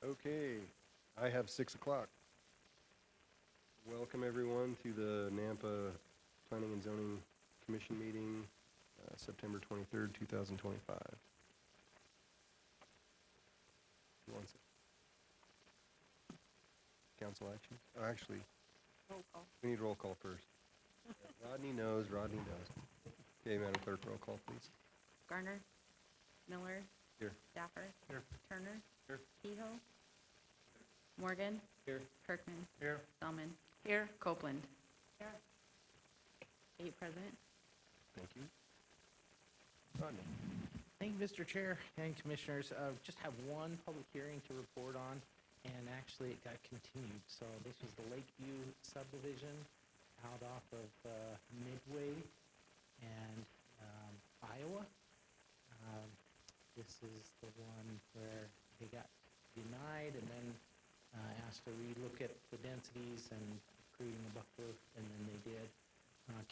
Okay, I have 6 o'clock. Welcome everyone to the Nampa Planning and Zoning Commission meeting, September 23rd, 2025. Who wants it? Council action? Oh, actually, Roll call. we need roll call first. Rodney knows. Okay, Madam Clerk, roll call, please. Garner. Miller. Here. Dapper. Here. Turner. Here. Kehoe. Morgan. Here. Kirkman. Here. Spellman. Here. Copeland. Here. 8 present. Thank you. Rodney. Thank you, Mr. Chair and Commissioners. Just have one public hearing to report on, and actually it got continued. So this was the Lakeview subdivision out off of Midway and Iowa. This is the one where they got denied and then asked to relook at the densities and creating a buffer, and then they did.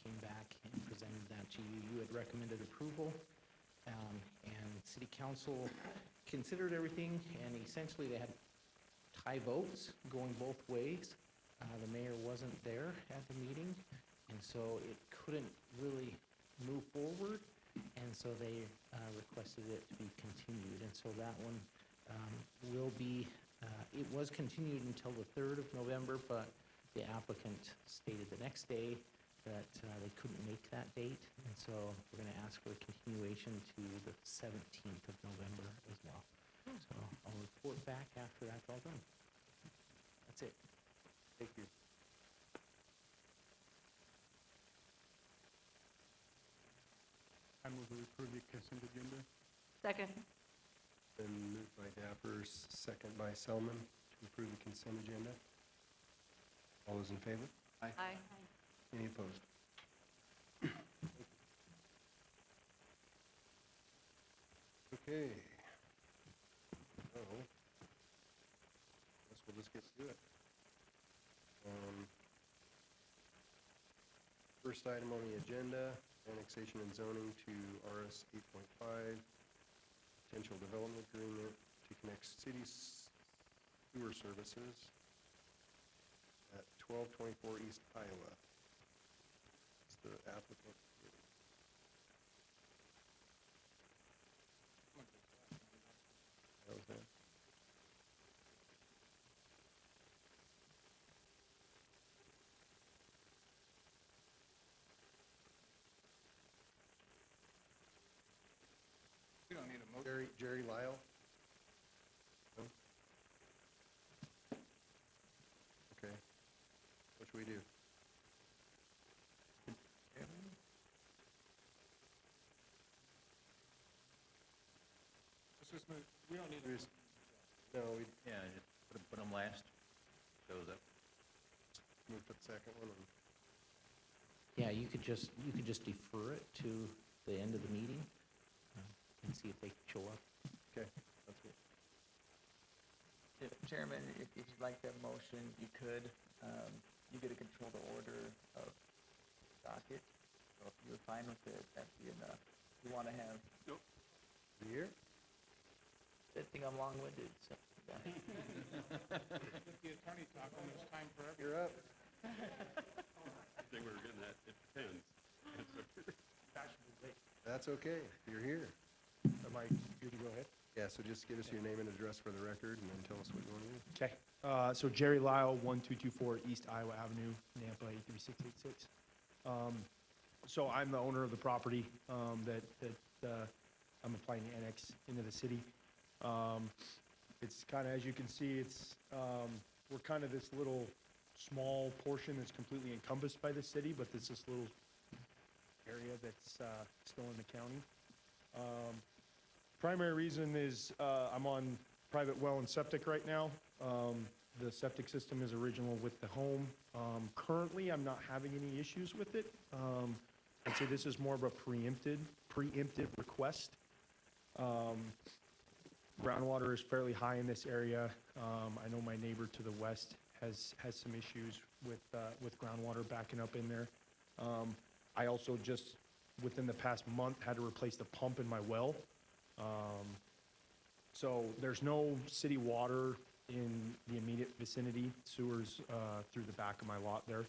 Came back and presented that to you. You had recommended approval, and City Council considered everything, and essentially they had tie votes going both ways. The mayor wasn't there at the meeting, and so it couldn't really move forward, and so they requested it to be continued. And so that one will be, it was continued until the 3rd of November, but the applicant stated the next day that they couldn't make that date, and so we're going to ask for a continuation to the 17th of November as well. So I'll report back after that's all done. That's it. Thank you. I move we approve the consent agenda. Second. Been moved by Dapper, second by Selman, to approve the consent agenda. All those in favor? Aye. Any opposed? Okay. So, guess we'll just get to it. First item on the agenda, annexation and zoning to RS 8.5, potential development agreement to connect city sewer services at 1224 East Iowa. It's the applicant. That was that. We don't need a motion. Jerry Lyle? No? Okay. What should we do? Let's just move, we don't need a We just- No, we Yeah, just put them last, shows up. moved to the second one. And Yeah, you could just defer it to the end of the meeting and see if they show up. okay, that's good. Chairman, if you'd like that motion, you could. You get to control the order of docket. So if you're fine with it, that'd be enough. You want to have, You here? good thing I'm long-winded, so. yeah. Let the attorney talk when it's time for everyone. You're up. I think we were getting that, it depends. That's okay. You're here. Am I good to go ahead? Yeah, so just give us your name and address for the record, and then tell us what you want to do. Okay. So Jerry Lyle, 1224 East Iowa Avenue, Nampa 83686. So I'm the owner of the property that I'm applying to annex into the city. It's kind of, as you can see, it's we're kind of this little small portion that's completely encompassed by the city, but there's this little area that's still in the county. Primary reason is I'm on private well and septic right now. The septic system is original with the home. Currently, I'm not having any issues with it. I'd say this is more of a preemptive request. Groundwater is fairly high in this area. I know my neighbor to the west has some issues with groundwater backing up in there. I also just, within the past month, had to replace the pump in my well. So there's no city water in the immediate vicinity, sewers through the back of my lot there.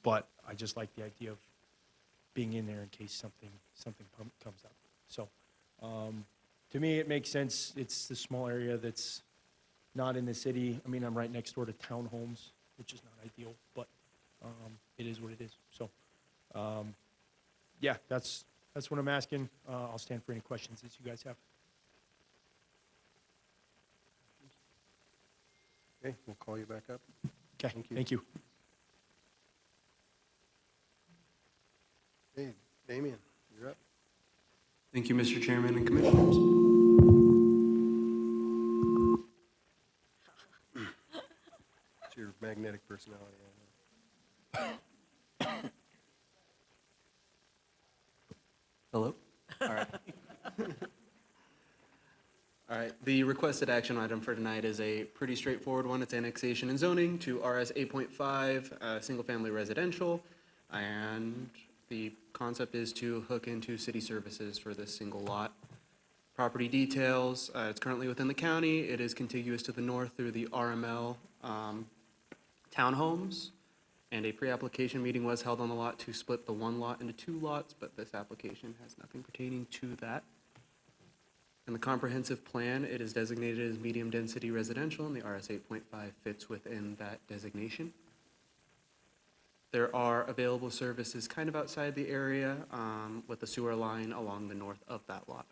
But I just like the idea of being in there in case something comes up. So, to me, it makes sense. It's the small area that's not in the city. I mean, I'm right next door to townhomes, which is not ideal, but it is what it is. So, yeah, that's what I'm asking. I'll stand for any questions that you guys have. Okay, we'll call you back up. Okay, Thank you. thank you. Hey, Damien, you're up. Thank you, Mr. Chairman and Commissioners. It's your magnetic personality. Hello? All right. All right, the requested action item for tonight is a pretty straightforward one. It's annexation and zoning to RS 8.5, single-family residential. And the concept is to hook into city services for this single lot. Property details, it's currently within the county. It is contiguous to the north through the RML townhomes. And a pre-application meeting was held on the lot to split the one lot into two lots, but this application has nothing pertaining to that. In the comprehensive plan, it is designated as medium-density residential, and the RS 8.5 fits within that designation. There are available services kind of outside the area with the sewer line along the north of that lot.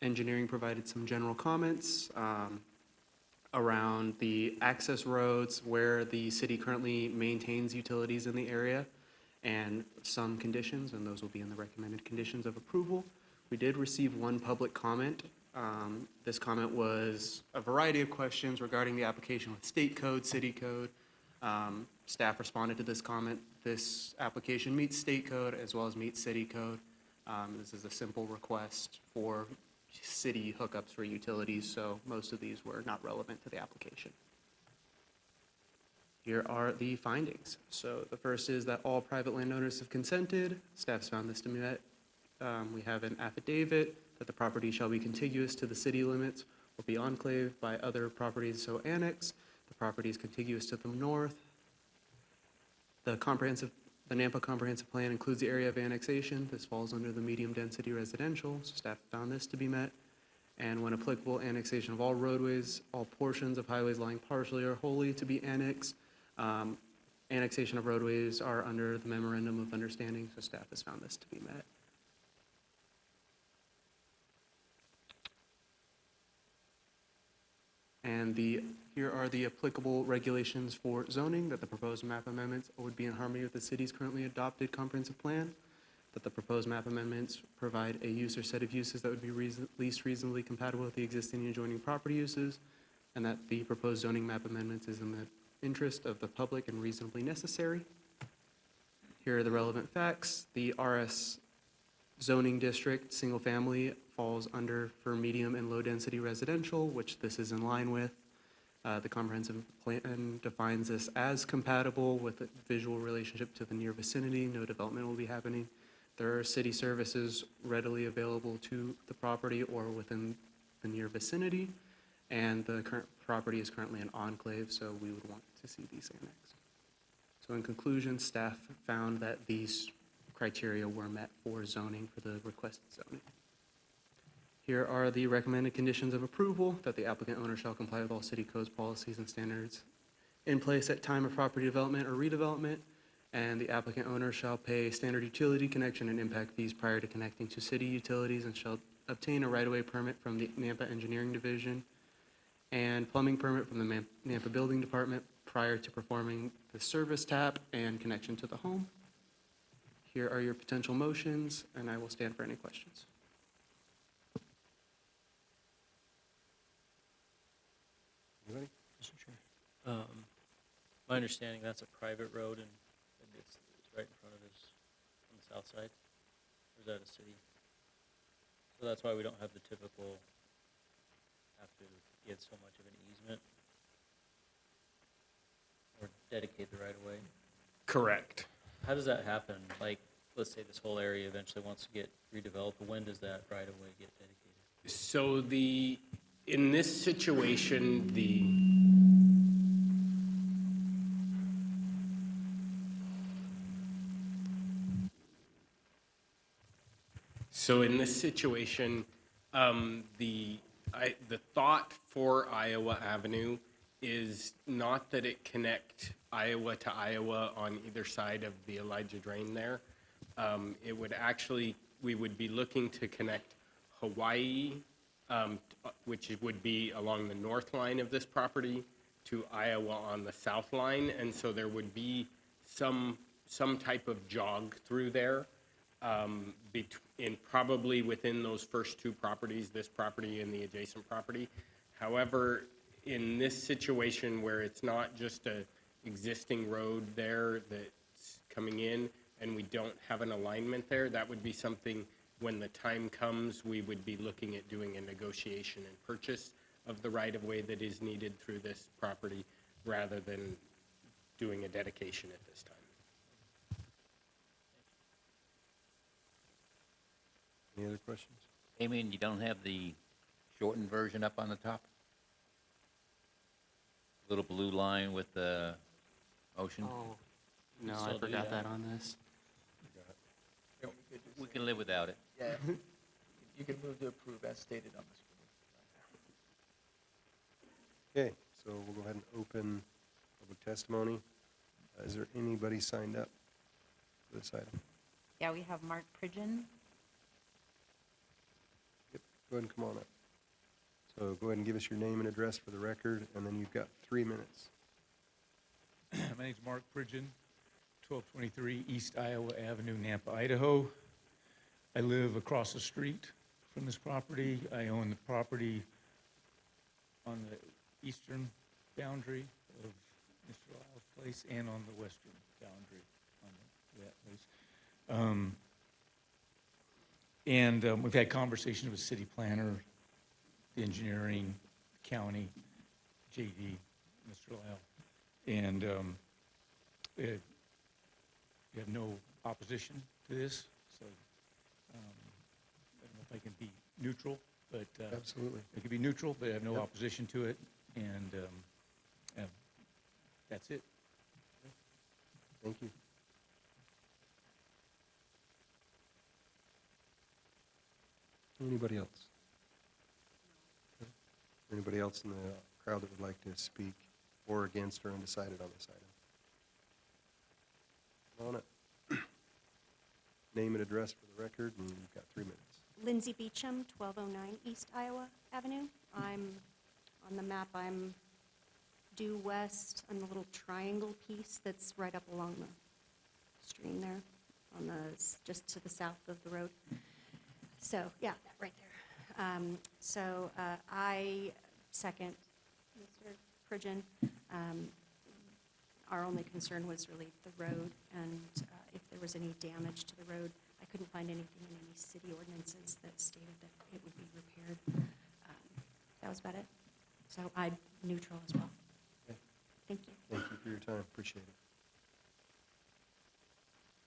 Engineering provided some general comments around the access roads where the city currently maintains utilities in the area and some conditions, and those will be in the recommended conditions of approval. We did receive one public comment. This comment was a variety of questions regarding the application with state code, city code. Staff responded to this comment. This application meets state code as well as meets city code. This is a simple request for city hookups for utilities, so most of these were not relevant to the application. Here are the findings. So the first is that all private landowners have consented. Staff's found this to be met. We have an affidavit that the property shall be contiguous to the city limits or be enclaved by other properties so annexed. The property is contiguous to the north. The Nampa Comprehensive Plan includes the area of annexation. This falls under the medium-density residential, so staff found this to be met. And when applicable, annexation of all roadways, all portions of highways lying partially or wholly to be annexed. Annexation of roadways are under the memorandum of understanding, so staff has found this to be met. And here are the applicable regulations for zoning, that the proposed map amendments would be in harmony with the city's currently adopted comprehensive plan, that the proposed map amendments provide a use or set of uses that would be least reasonably compatible with the existing and adjoining property uses, and that the proposed zoning map amendments is in the interest of the public and reasonably necessary. Here are the relevant facts. The RS zoning district, single family, falls under for medium and low density residential, which this is in line with. The comprehensive plan defines this as compatible with a visual relationship to the near vicinity. No development will be happening. There are city services readily available to the property or within the near vicinity. And the current property is currently an enclave, so we would want to see these annexed. So in conclusion, staff found that these criteria were met for zoning, for the requested zoning. Here are the recommended conditions of approval: that the applicant owner shall comply with all city codes, policies, and standards in place at time of property development or redevelopment, and the applicant owner shall pay standard utility connection and impact fees prior to connecting to city utilities and shall obtain a right-of-way permit from the Nampa Engineering Division and plumbing permit from the Nampa Building Department prior to performing the service tap and connection to the home. Here are your potential motions, and I will stand for any questions. Anybody? Mr. Chair. My understanding, that's a private road, and it's right in front of us on the south side, or is that a city? So that's why we don't have the typical, have to give so much of an easement, or dedicate the right-of-way. Correct. How does that happen? Like, let's say this whole area eventually wants to get redeveloped, when does that right-of-way get dedicated? So the In this situation, the thought for Iowa Avenue is not that it connect Iowa to Iowa on either side of the Elijah Drain there. It would actually, we would be looking to connect Hawaii, which would be along the north line of this property, to Iowa on the south line. And so there would be some type of jog through there, probably within those first two properties, this property and the adjacent property. However, in this situation where it's not just a existing road there that's coming in and we don't have an alignment there, that would be something, when the time comes, we would be looking at doing a negotiation and purchase of the right-of-way that is needed through this property rather than doing a dedication at this time. Any other questions? Amy, and you don't have the shortened version up on the top? Little blue line with the motion? Oh, no, Still I do forgot that. that on this. We can live without it. Yeah, you can move to approve as stated on the screen. Okay, so we'll go ahead and open public testimony. Is there anybody signed up for this item? Yeah, we have Mark Pridgeon. Yep, go ahead and come on up. So go ahead and give us your name and address for the record, and then you've got 3 minutes. My name's Mark Pridgeon, 1223 East Iowa Avenue, Nampa, Idaho. I live across the street from this property. I own the property on the eastern boundary of Mr. Lyle's place and on the western boundary on that place. We've had conversations with city planner, the engineering, county, JD, Mr. Lyle. And we have no opposition to this, so I don't know if I can be neutral, but Absolutely. it could be neutral, but I have no Yep. opposition to it, and that's it. Thank you. Anybody else? Okay. Anybody else in the crowd that would like to speak or against or undecided on this item? Come on up. Name and address for the record, and you've got 3 minutes. Lindsay Beecham, 1209 East Iowa Avenue. I'm, on the map, I'm due west on the little triangle piece that's right up along the stream there, on the, just to the south of the road. So, yeah, that right there. I second Mr. Pridgeon. Our only concern was really the road, and if there was any damage to the road. I couldn't find anything in any city ordinances that stated that it would be repaired. That was about it. So I'm neutral as well. Okay. Thank you. Thank you for your time. Appreciate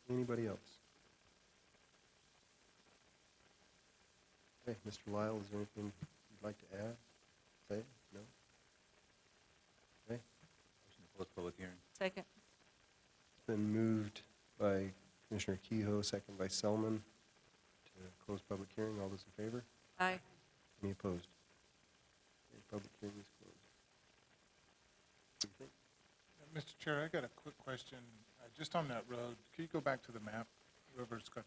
it. Anybody else? Okay, Mr. Lyle, is there anything you'd like to add? Say? No? Okay. Motion to close public hearing. Second. It's been moved by Commissioner Kehoe, second by Selman, to close public hearing. All those in favor? Aye. Any opposed? Okay, public hearing is closed. What do you think? Mr. Chair, I got a quick question. Just on that road, can you go back to the map? Whoever's got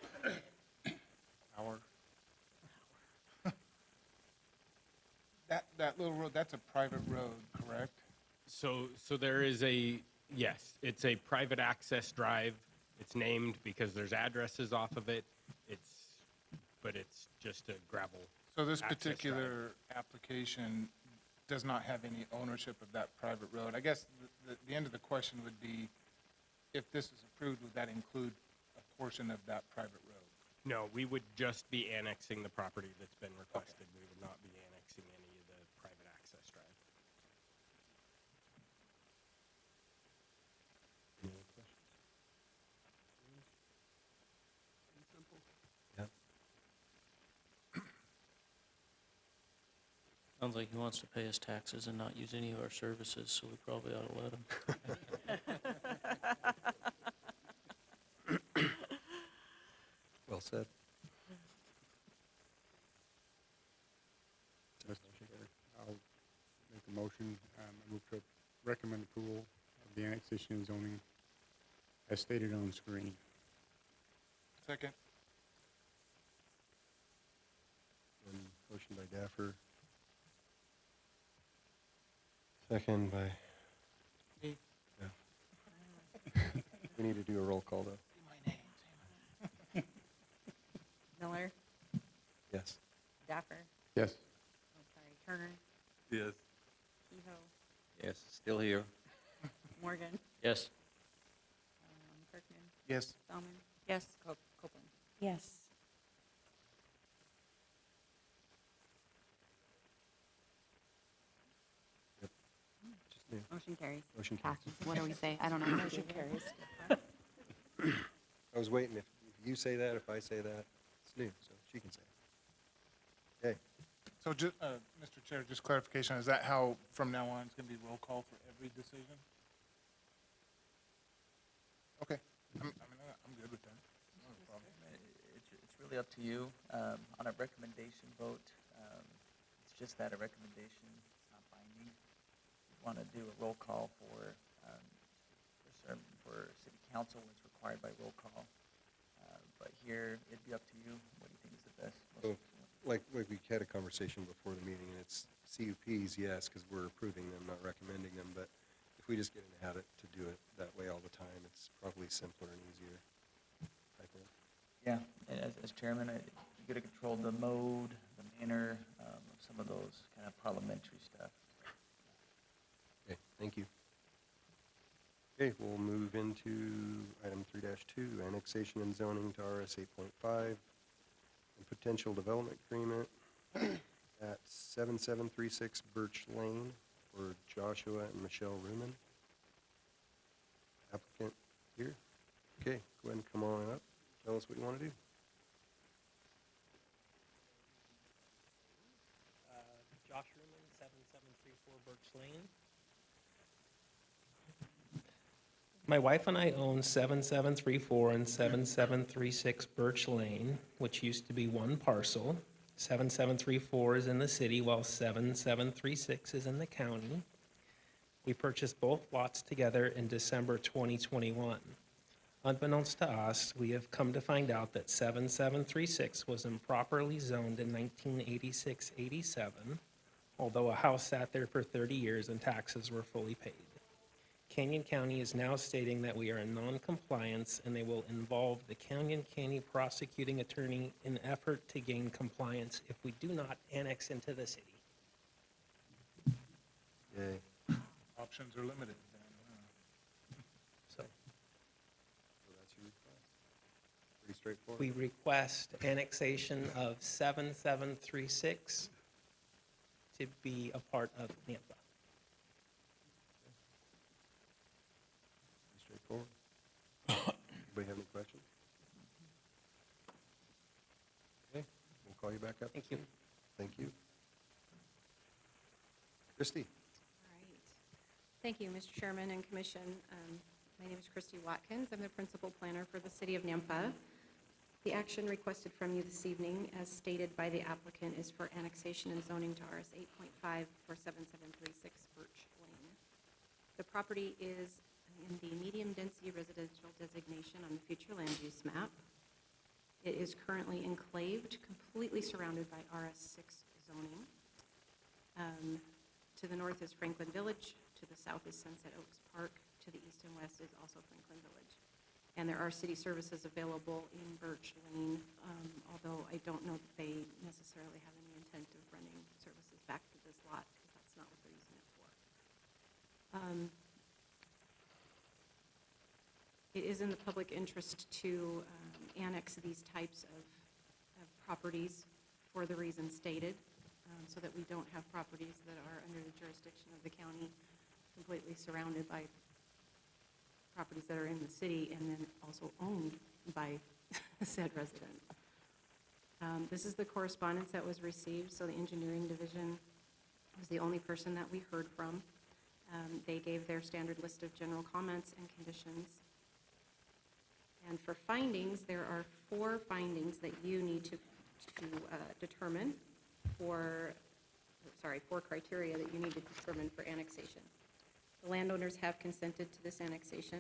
our that little road, that's a private road, correct? So there is yes, it's a private access drive. It's named because there's addresses off of it. But it's just a gravel. So this access particular application does not have any ownership of that private road. I guess the end of the question would be, if this is approved, would that include a portion of that private road? No, we would just be annexing the property that's been requested. We would not be annexing any of the private access drive. Any other questions? Yeah. Sounds like he wants to pay his taxes and not use any of our services, so we probably ought to let him. Well said. I'll make a motion, I move to recommend approval of the annexation and zoning as stated on the screen. Second. And motion by Daffer. Second by. Me. Yeah. We need to do a roll call though. Miller, Yes. Daffer, Yes. oh, sorry, Turner, Yes. Kehoe, Yes, still here. Morgan, Yes. Kirkman, Yes. Salmon. Yes. Copeland. Yes. Just new. Motion carries. Motion carries. Passes. What do we say? I don't know. Motion carries. I was waiting if you say that, if I say that. It's new, so she can say it. Okay. So just, Mr. Chair, just clarification, is that how from now on it's gonna be roll call for every decision? Okay, I'm good with that. Not a problem. It's really up to you. On a recommendation vote, it's just that, a recommendation, it's not binding. If you want to do a roll call for city council, it's required by roll call. But here, it'd be up to you. What do you think is the best? So, like we had a conversation before the meeting, and it's CUPs, yes, because we're approving them, not recommending them, but if we just get in the habit to do it that way all the time, it's probably simpler and easier, I think. Yeah, and as chairman, you got to control the mode, the manner, of some of those kind of parliamentary stuff. Okay, thank you. Okay, we'll move into item 3-2, annexation and zoning to RS 8.5, and potential development agreement at 7736 Birch Lane for Joshua and Michelle Ruman. Applicant here. Okay, go ahead and come on up. Tell us what you want to do. Josh Ruman, 7734 Birch Lane. My wife and I own 7734 and 7736 Birch Lane, which used to be one parcel. 7734 is in the city, while 7736 is in the county. We purchased both lots together in December 2021. Unbeknownst to us, we have come to find out that 7736 was improperly zoned in 1986-87, although a house sat there for 30 years and taxes were fully paid. Canyon County is now stating that we are in non-compliance and they will involve the Canyon County prosecuting attorney in effort to gain compliance if we do not annex into the city. Yay. Options are limited then, So So that's your request. Pretty straightforward. we request annexation of 7736 to be a part of NAMPA. Pretty straightforward. Anybody have any questions? Okay, we'll call you back up. Thank you. Thank you. Christie? All right. Thank you, Mr. Chairman and Commission. My name is Christy Watkins. I'm the principal planner for the city of Nampa. The action requested from you this evening, as stated by the applicant, is for annexation and zoning to RS 8.5 for 7736 Birch Lane. The property is in the medium-density residential designation on the future land use map. It is currently enclaved, completely surrounded by RS 6 zoning. To the north is Franklin Village, to the south is Sunset Oaks Park, to the east and west is also Franklin Village. And there are city services available in Birch Lane, although I don't know that they necessarily have any intent of running services back to this lot, because that's not what they're using it for. It is in the public interest to annex these types of properties for the reasons stated, so that we don't have properties that are under the jurisdiction of the county, completely surrounded by properties that are in the city and then also owned by said resident. This is the correspondence that was received, so the engineering division was the only person that we heard from. They gave their standard list of general comments and conditions. And for findings, there are 4 findings that you need to determine for, 4 criteria that you need to determine for annexation. The landowners have consented to this annexation.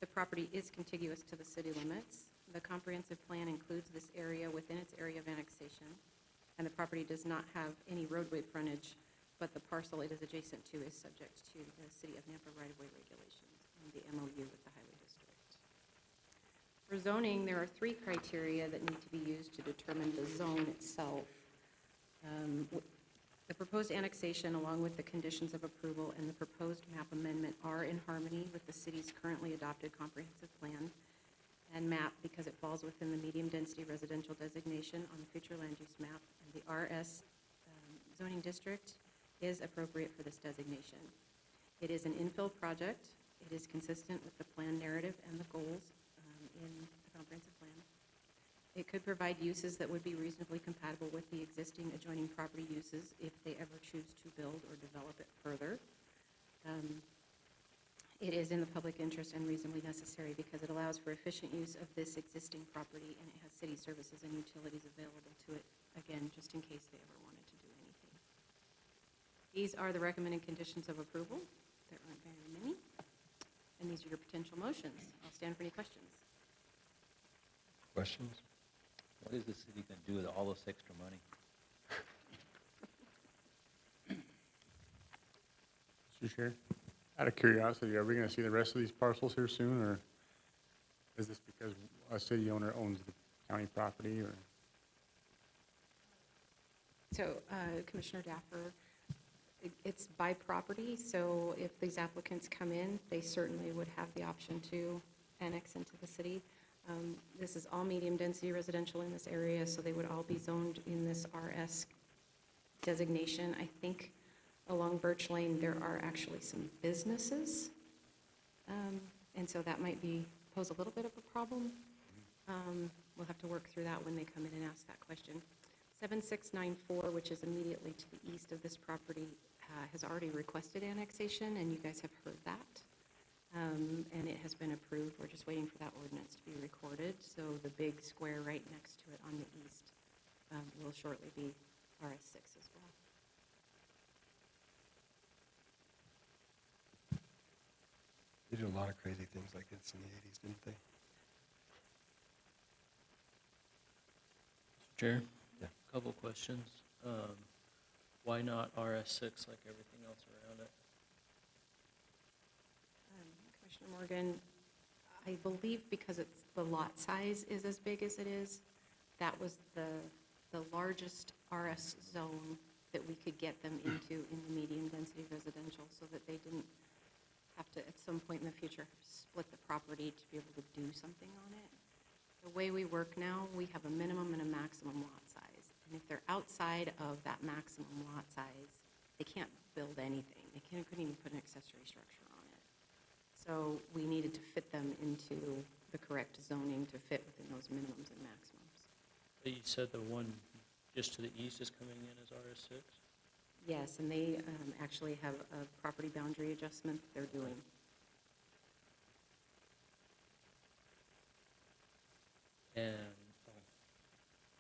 The property is contiguous to the city limits. The comprehensive plan includes this area within its area of annexation, and the property does not have any roadway frontage, but the parcel it is adjacent to is subject to the City of Nampa right-of-way regulations and the MOU with the Highway District. For zoning, there are 3 criteria that need to be used to determine the zone itself. The proposed annexation, along with the conditions of approval and the proposed map amendment, are in harmony with the city's currently adopted comprehensive plan and map because it falls within the medium-density residential designation on the future land use map, and the RS zoning district is appropriate for this designation. It is an infill project. It is consistent with the plan narrative and the goals in the comprehensive plan. It could provide uses that would be reasonably compatible with the existing adjoining property uses if they ever choose to build or develop it further. It is in the public interest and reasonably necessary because it allows for efficient use of this existing property, and it has city services and utilities available to it, again, just in case they ever wanted to do anything. These are the recommended conditions of approval. There aren't very many. And these are your potential motions. I'll stand for any questions. Questions? What is the city going to do with all this extra money? Mr. Chair, out of curiosity, are we going to see the rest of these parcels here soon, or is this because a city owner owns the county property, or? So, Commissioner Daffer, it's by property, so if these applicants come in, they certainly would have the option to annex into the city. This is all medium-density residential in this area, so they would all be zoned in this RS designation. I think along Birch Lane, there are actually some businesses, and so that might pose a little bit of a problem. We'll have to work through that when they come in and ask that question. 7694, which is immediately to the east of this property, has already requested annexation, and you guys have heard that. And it has been approved. We're just waiting for that ordinance to be recorded. So the big square right next to it on the east will shortly be RS6 as well. They did a lot of crazy things like this in the 80s, didn't they? Chair? Yeah. Couple questions. Why not RS6 like everything else around it? Commissioner Morgan, I believe because the lot size is as big as it is, that was the largest RS zone that we could get them into in the medium density residential, so that they didn't have to, at some point in the future, split the property to be able to do something on it. The way we work now, we have a minimum and a maximum lot size. And if they're outside of that maximum lot size, they can't build anything. They couldn't even put an accessory structure on it. So we needed to fit them into the correct zoning to fit within those minimums and maximums. But you said the one just to the east is coming in as RS6? Yes, and they actually have a property boundary adjustment that they're doing. And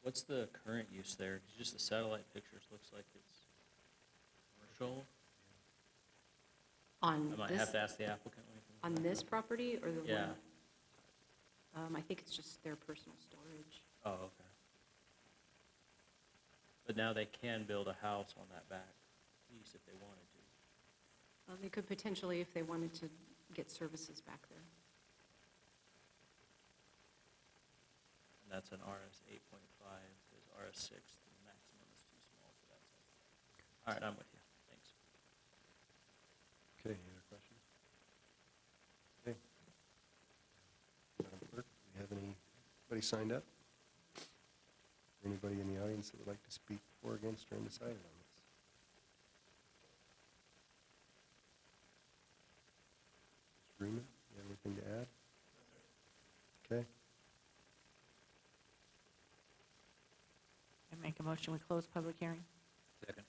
what's the current use there? Just the satellite pictures looks like it's commercial. On I might this, have to ask the applicant. when he comes on back. this property or the Yeah. one? I think it's just their personal storage. Oh, okay. But now they can build a house on that back piece if they wanted to. They could potentially, if they wanted to get services back there. And that's an RS 8.5, because RS 6, the maximum is too small for that site. All right, I'm with you. Thanks. Okay, any other questions? Okay. Madam Clerk, do we have anybody signed up? Anybody in the audience that would like to speak for or against or undecided on this? Mr. Freeman, you have anything to add? Okay, I make a motion, we close public hearing. Second.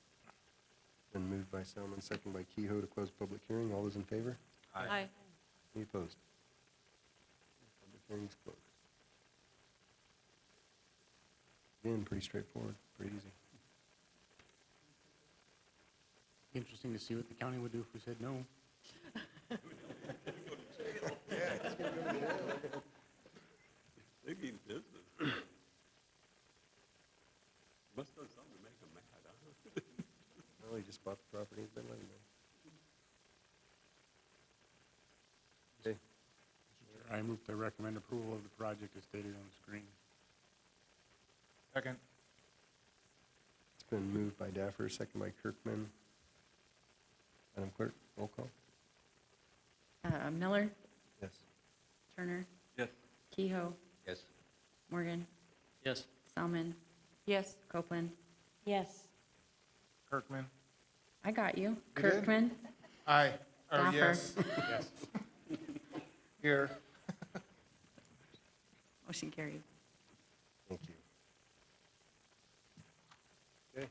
Been moved by Salmon, second by Kehoe to close public hearing. All those in favor? Aye. Any opposed? Public hearing's closed. Again, pretty straightforward, pretty easy. Interesting to see what the county would do if we said no. They mean business. Must have done something to make them mad, huh? Well, he just bought the property, he's been living there. Okay, I move to recommend approval of the project as stated on the screen. Second. it's been moved by Daffer, second by Kirkman. Madam Clerk, roll call. Miller, Yes. Turner, Yes. Kehoe, Yes. Morgan, Yes. Salmon. Yes. Copeland. Yes. Kirkman. I got you. You did? Kirkman. Aye. Or Daffer. yes. Yes. Here. Motion carried. Thank you. Okay.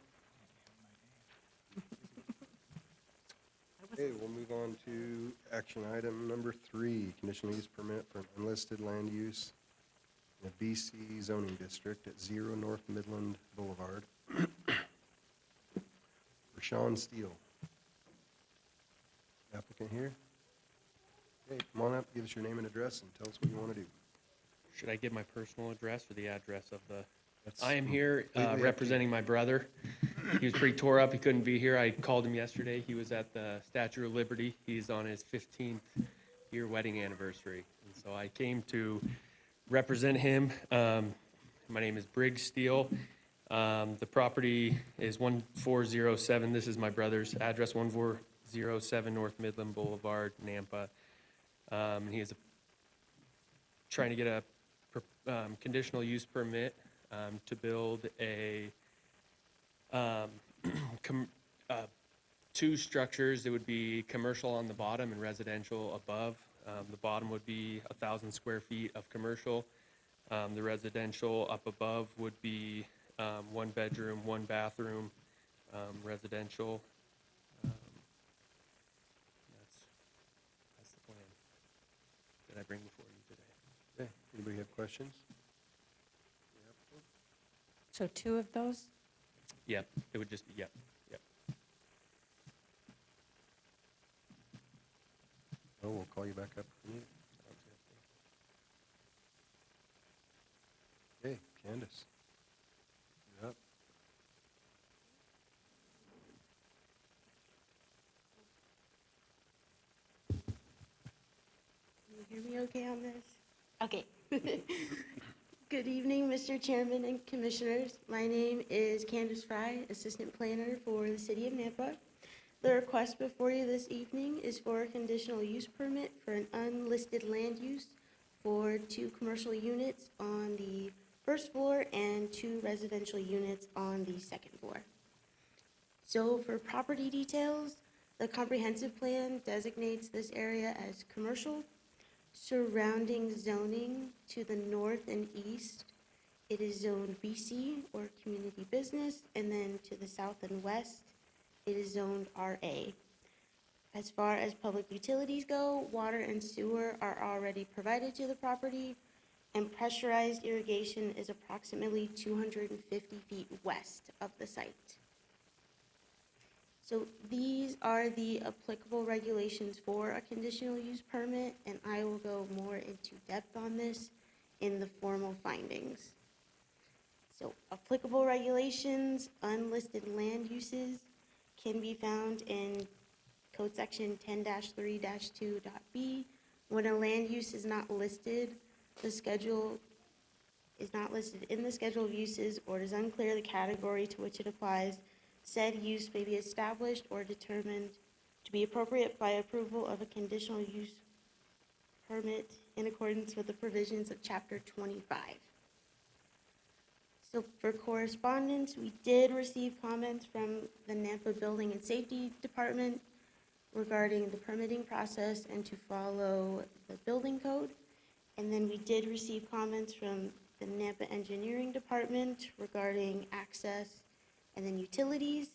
Okay, we'll move on to action item number 3, conditional use permit for an unlisted land use in a BC zoning district at 0 North Midland Boulevard. For Sean Steele. Applicant here. Okay, come on up, give us your name and address, and tell us what you want to do. Should I give my personal address or the address of the? That's I am here completely up to you. representing my brother. He was pretty tore up. He couldn't be here. I called him yesterday. He was at the Statue of Liberty. He's on his 15th year wedding anniversary. And so I came to represent him. My name is Briggs Steele. The property is 1407. This is my brother's address, 1407 North Midland Boulevard, Nampa. And he is trying to get a conditional use permit to build a two structures. It would be commercial on the bottom and residential above. The bottom would be 1,000 square feet of commercial. The residential up above would be 1 bedroom, 1 bathroom, residential. That's the plan that I bring before you today. Okay, anybody have questions? So 2 of those? Yep, it would just be, yep. Oh, we'll call you back up if we need it. Okay, Candace. You're up. Can you hear me okay on this? Okay. Good evening, Mr. Chairman and Commissioners. My name is Candace Fry, Assistant Planner for the City of Nampa. The request before you this evening is for a conditional use permit for an unlisted land use for 2 commercial units on the first floor and 2 residential units on the second floor. So for property details, the comprehensive plan designates this area as commercial. Surrounding zoning to the north and east, it is zoned BC or community business, and then to the south and west, it is zoned RA. As far as public utilities go, water and sewer are already provided to the property, and pressurized irrigation is approximately 250 feet west of the site. So these are the applicable regulations for a conditional use permit, and I will go more into depth on this in the formal findings. So applicable regulations, unlisted land uses can be found in Code Section 10-3-2.b. When a land use is not listed, the schedule is not listed in the schedule of uses, or it is unclear the category to which it applies, said use may be established or determined to be appropriate by approval of a conditional use permit in accordance with the provisions of Chapter 25. So for correspondence, we did receive comments from the Nampa Building and Safety Department regarding the permitting process and to follow the building code. And then we did receive comments from the Nampa Engineering Department regarding access and then utilities.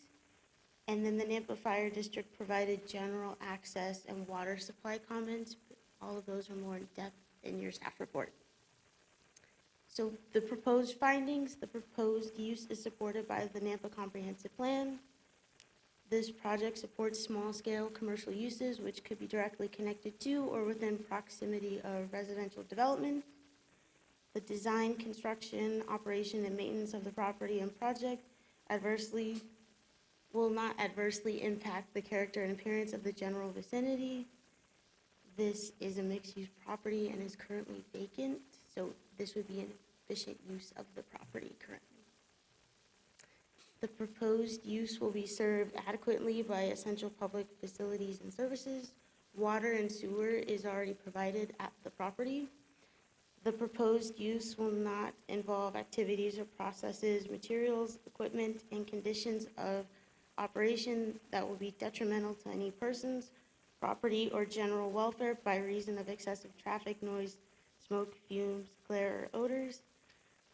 And then the Nampa Fire District provided general access and water supply comments. All of those are more in depth in your staff report. So the proposed findings, the proposed use is supported by the Nampa Comprehensive Plan. This project supports small-scale commercial uses which could be directly connected to or within proximity of residential development. The design, construction, operation, and maintenance of the property and project will not adversely impact the character and appearance of the general vicinity. This is a mixed-use property and is currently vacant, so this would be an efficient use of the property currently. The proposed use will be served adequately by essential public facilities and services. Water and sewer is already provided at the property. The proposed use will not involve activities or processes, materials, equipment, and conditions of operation that will be detrimental to any persons, property, or general welfare by reason of excessive traffic, noise, smoke, fumes, glare, or odors.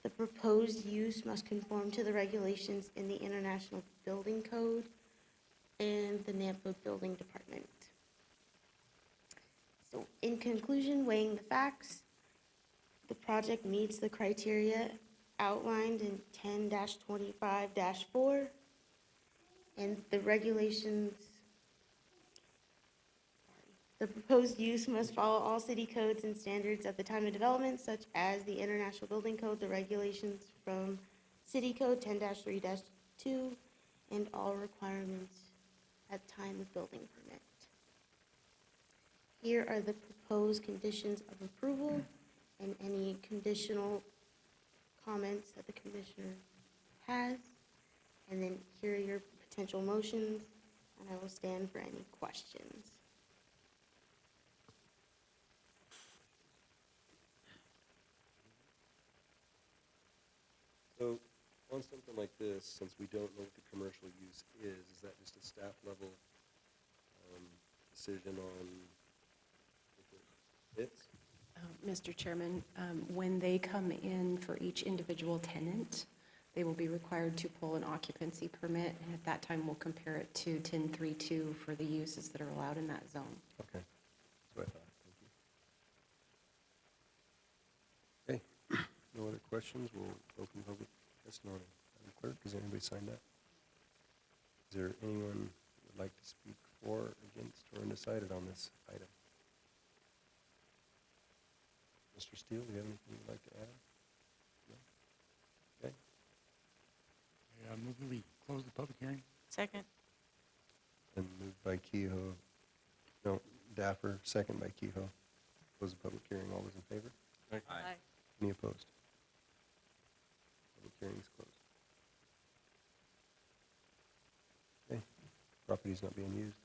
The proposed use must conform to the regulations in the International Building Code and the Nampa Building Department. So in conclusion, weighing the facts, the project meets the criteria outlined in 10-25-4, and the regulations. The proposed use must follow all city codes and standards at the time of development, such as the International Building Code, the regulations from City Code 10-3-2, and all requirements at time of building permit. Here are the proposed conditions of approval and any conditional comments that the commissioner has. And then here are your potential motions, and I will stand for any questions. So on something like this, since we don't know what the commercial use is that just a staff level decision on if it fits? Mr. Chairman, when they come in for each individual tenant, they will be required to pull an occupancy permit, and at that time, we'll compare it to 10-3-2 for the uses that are allowed in that zone. Okay, that's what I thought, thank you. Okay, no other questions, we'll open public testimony. Madam Clerk, has anybody signed up? Is there anyone who would like to speak for, against, or undecided on this item? Mr. Steele, do you have anything you'd like to add? No? Okay. I move that we close the public hearing. Second. And moved by Kehoe, no, Daffer, second by Kehoe. Close the public hearing. All those in favor? Aye. Any opposed? Public hearing is closed. Okay, property's not being used.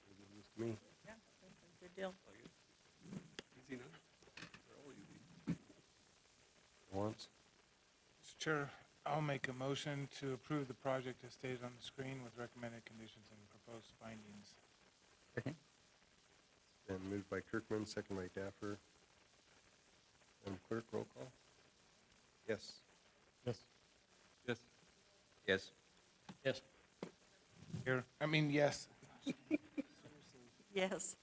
Pretty good news to me. Yeah, good deal. Easy enough. They're all easy. Once. Mr. Chair, I'll make a motion to approve the project as stated on the screen with recommended conditions and proposed findings. Second. And moved by Kirkman, second by Daffer. Madam Clerk, roll call. Yes. Yes. Yes. Yes. Yes. Here, yes. Yes.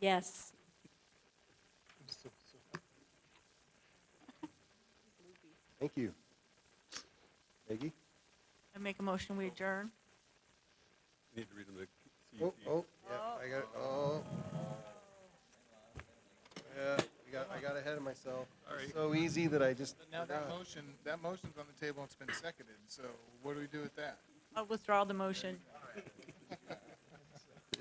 Yes. Thank you. Maggie? I make a motion, we adjourn. Need to read them the Oh, CUP. oh, yeah, I got it, oh. Yeah, I got ahead of myself. All right. So easy that I just But now that forgot. motion's on the table and it's been seconded, so what do we do with that? I'll withdraw the motion.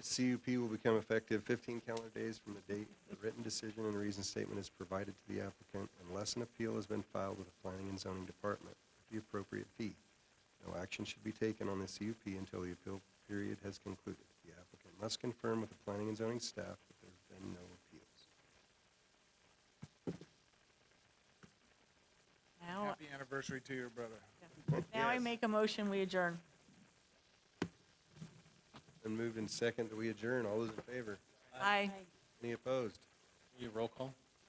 CUP will become effective 15 calendar days from the date the written decision and reason statement is provided to the applicant unless an appeal has been filed with the Planning and Zoning Department at the appropriate fee. No action should be taken on the CUP until the appeal period has concluded. The applicant must confirm with the Planning and Zoning staff that there have been no appeals. Now, Happy anniversary to your brother. now I Yes. make a motion, we adjourn. And moved in second that we adjourn. All those in favor? Aye. Any opposed? You roll call?